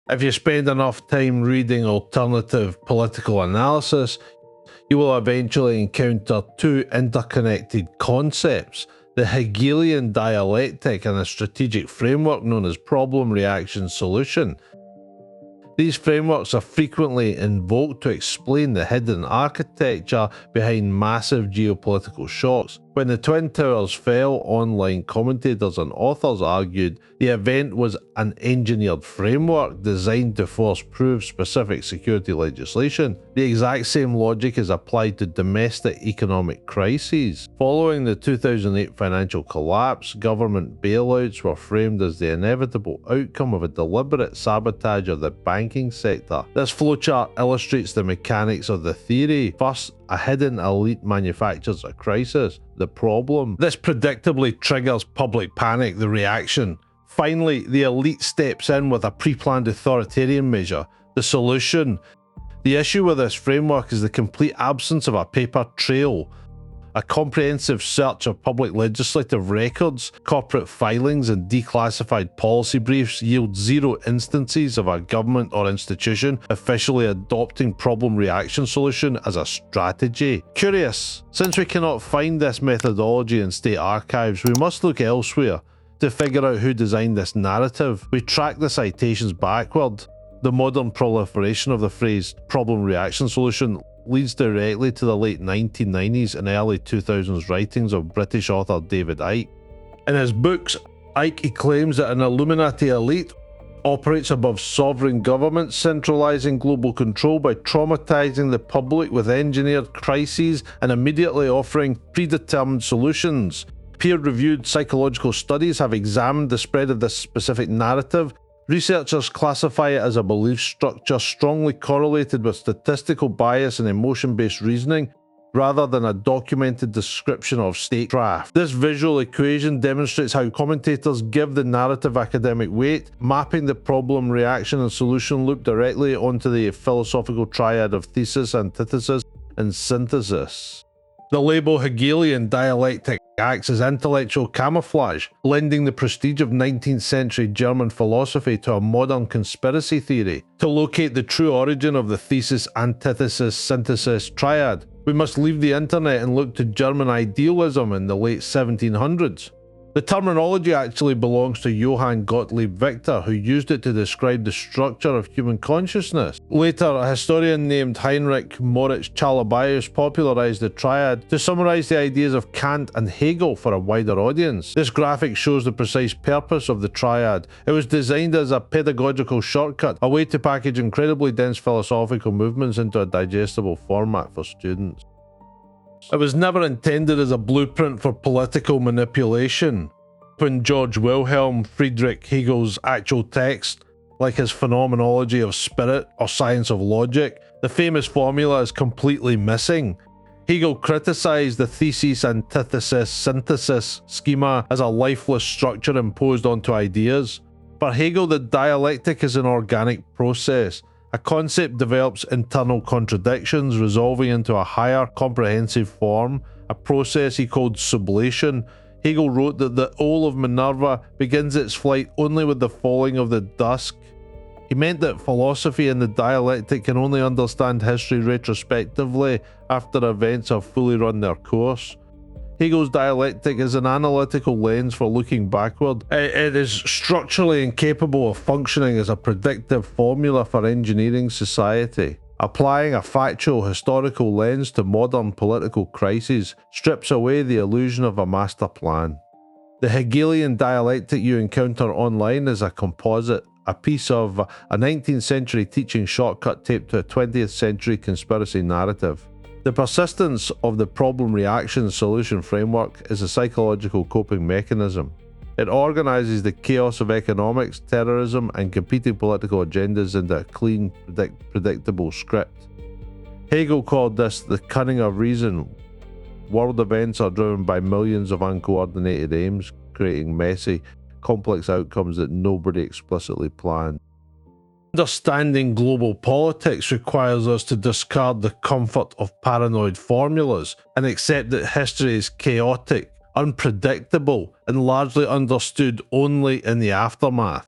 If you spend enough time reading alternative political analysis, you will eventually encounter two interconnected concepts: the Hegelian dialectic and a strategic framework known as problem, reaction, solution. These frameworks are frequently invoked to explain the hidden architecture behind massive geopolitical shocks. When the Twin Towers fell, online commentators and authors argued the event was an engineered framework designed to force-prove specific security legislation. The exact same logic is applied to domestic economic crises. Following the 2008 financial collapse, government bailouts were framed as the inevitable outcome of a deliberate sabotage of the banking sector. This flowchart illustrates the mechanics of the theory. First, a hidden elite manufactures a crisis, the problem. This predictably triggers public panic, the reaction. Finally, the elite steps in with a pre-planned authoritarian measure, the solution. The issue with this framework is the complete absence of a paper trail. A comprehensive search of public legislative records, corporate filings, and declassified policy briefs yield zero instances of a government or institution officially adopting problem-reaction solution as a strategy. Curious, since we cannot find this methodology in state archives, we must look elsewhere to figure out who designed this narrative. We track the citations backward. The modern proliferation of the phrase problem-reaction solution leads directly to the late 1990s and early 2000s writings of British author David Icke. In his books, Icke claims that an Illuminati elite operates above sovereign governments, centralizing global control by traumatizing the public with engineered crises and immediately offering predetermined solutions. Peer-reviewed psychological studies have examined the spread of this specific narrative. Researchers classify it as a belief structure strongly correlated with statistical bias and emotion-based reasoning, rather than a documented description of statecraft. This visual equation demonstrates how commentators give the narrative academic weight, mapping the problem, reaction, and solution loop directly onto the philosophical triad of thesis, antithesis, and synthesis. The label Hegelian Dialectic acts as intellectual camouflage, lending the prestige of 19th century German philosophy to a modern conspiracy theory. To locate the true origin of the thesis, antithesis, synthesis triad, we must leave the internet and look to German idealism in the late 1700s. The terminology actually belongs to Johann Gottlieb Victor, who used it to describe the structure of human consciousness. Later, a historian named Heinrich Moritz Chalabius popularized the triad to summarize the ideas of Kant and Hegel for a wider audience. This graphic shows the precise purpose of the triad. It was designed as a pedagogical shortcut, a way to package incredibly dense philosophical movements into a digestible format for students. It was never intended as a blueprint for political manipulation. When George Wilhelm Friedrich Hegel's actual text, like his Phenomenology of Spirit or Science of Logic, the famous formula is completely missing. Hegel criticized the thesis, antithesis, synthesis schema as a lifeless structure imposed onto ideas. For Hegel, the dialectic is an organic process. A concept develops internal contradictions, resolving into a higher comprehensive form, a process he called sublation. Hegel wrote that the owl of Minerva begins its flight only with the falling of the dusk. He meant that philosophy and the dialectic can only understand history retrospectively after events have fully run their course. Hegel's dialectic is an analytical lens for looking backward. It is structurally incapable of functioning as a predictive formula for engineering society. Applying a factual historical lens to modern political crises strips away the illusion of a master plan. The Hegelian dialectic you encounter online is a composite, a piece of a 19th century teaching shortcut taped to a 20th century conspiracy narrative. The persistence of the problem-reaction solution framework is a psychological coping mechanism. It organizes the chaos of economics, terrorism, and competing political agendas into a clean, predictable script. Hegel called this the cunning of reason. World events are driven by millions of uncoordinated aims, creating messy, complex outcomes that nobody explicitly planned. Understanding global politics requires us to discard the comfort of paranoid formulas and accept that history is chaotic, unpredictable, and largely understood only in the aftermath.